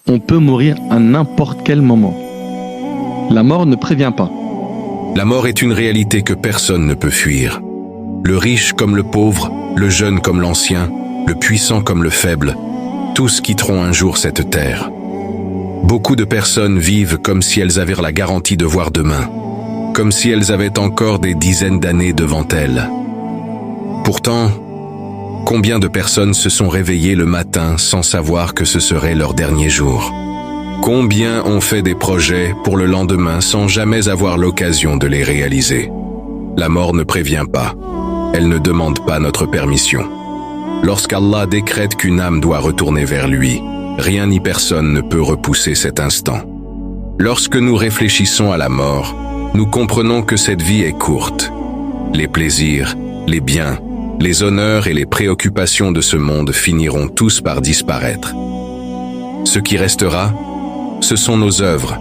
On peut mourir à n'importe quel moment. La mort ne prévient pas. La mort est une réalité que personne ne peut fuir. Le riche comme le pauvre, le jeune comme l'ancien, le puissant comme le faible, tous quitteront un jour cette terre. Beaucoup de personnes vivent comme si elles avaient la garantie de voir demain, comme si elles avaient encore des dizaines d'années devant elles. Pourtant, combien de personnes se sont réveillées le matin sans savoir que ce serait leur dernier jour? Combien ont fait des projets pour le lendemain sans jamais avoir l'occasion de les réaliser? La mort ne prévient pas. Elle ne demande pas notre permission. Lorsqu'Allah décrète qu'une âme doit retourner vers lui, rien ni personne ne peut repousser cet instant. Lorsque nous réfléchissons à la mort, nous comprenons que cette vie est courte. Les plaisirs, les biens, les honneurs et les préoccupations de ce monde finiront tous par disparaître. Ce qui restera, ce sont nos œuvres.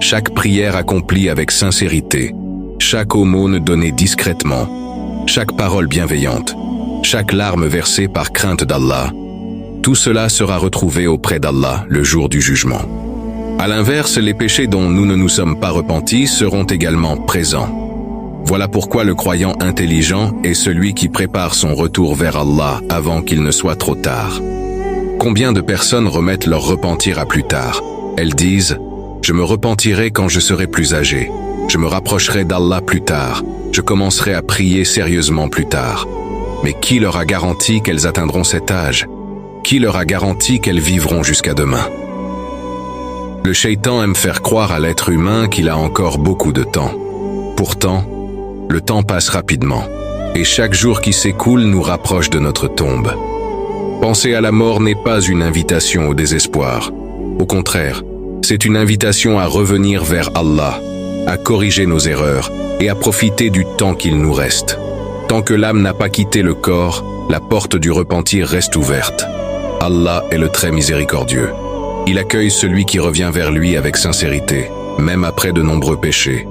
Chaque prière accomplie avec sincérité, chaque aumône donnée discrètement, chaque parole bienveillante, chaque larme versée par crainte d'Allah, tout cela sera retrouvé auprès d'Allah le jour du jugement. À l'inverse, les péchés dont nous ne nous sommes pas repentis seront également présents. Voilà pourquoi le croyant intelligent est celui qui prépare son retour vers Allah avant qu'il ne soit trop tard. Combien de personnes remettent leur repentir à plus tard? Elles disent « Je me repentirai quand je serai plus âgé. Je me rapprocherai d'Allah plus tard. Je commencerai à prier sérieusement plus tard. » Mais qui leur a garanti qu'elles atteindront cet âge? Qui leur a garanti qu'elles vivront jusqu'à demain? Le shaitan aime faire croire à l'être humain qu'il a encore beaucoup de temps. Pourtant, le temps passe rapidement, et chaque jour qui s'écoule nous rapproche de notre tombe. Penser à la mort n'est pas une invitation au désespoir. Au contraire, c'est une invitation à revenir vers Allah, à corriger nos erreurs et à profiter du temps qu'il nous reste. Tant que l'âme n'a pas quitté le corps, la porte du repentir reste ouverte. Allah est le très miséricordieux. Il accueille celui qui revient vers lui avec sincérité, même après de nombreux péchés.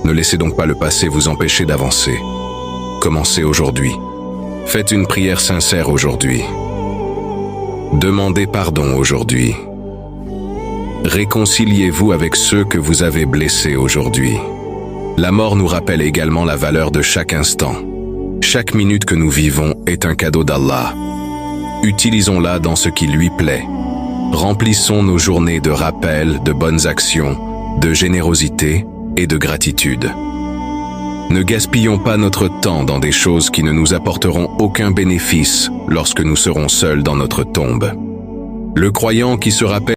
Ne laissez donc pas le passé vous empêcher d'avancer. Commencez aujourd'hui. Faites une prière sincère aujourd'hui. Demandez pardon aujourd'hui. Réconciliez-vous avec ceux que vous avez blessés aujourd'hui. La mort nous rappelle également la valeur de chaque instant. Chaque minute que nous vivons est un cadeau d'Allah. Utilisons-la dans ce qui lui plaît. Remplissons nos journées de rappels, de bonnes actions, de générosité et de gratitude. Ne gaspillons pas notre temps dans des choses qui ne nous apporteront aucun bénéfice lorsque nous serons seuls dans notre tombe. Le croyant qui se rappelle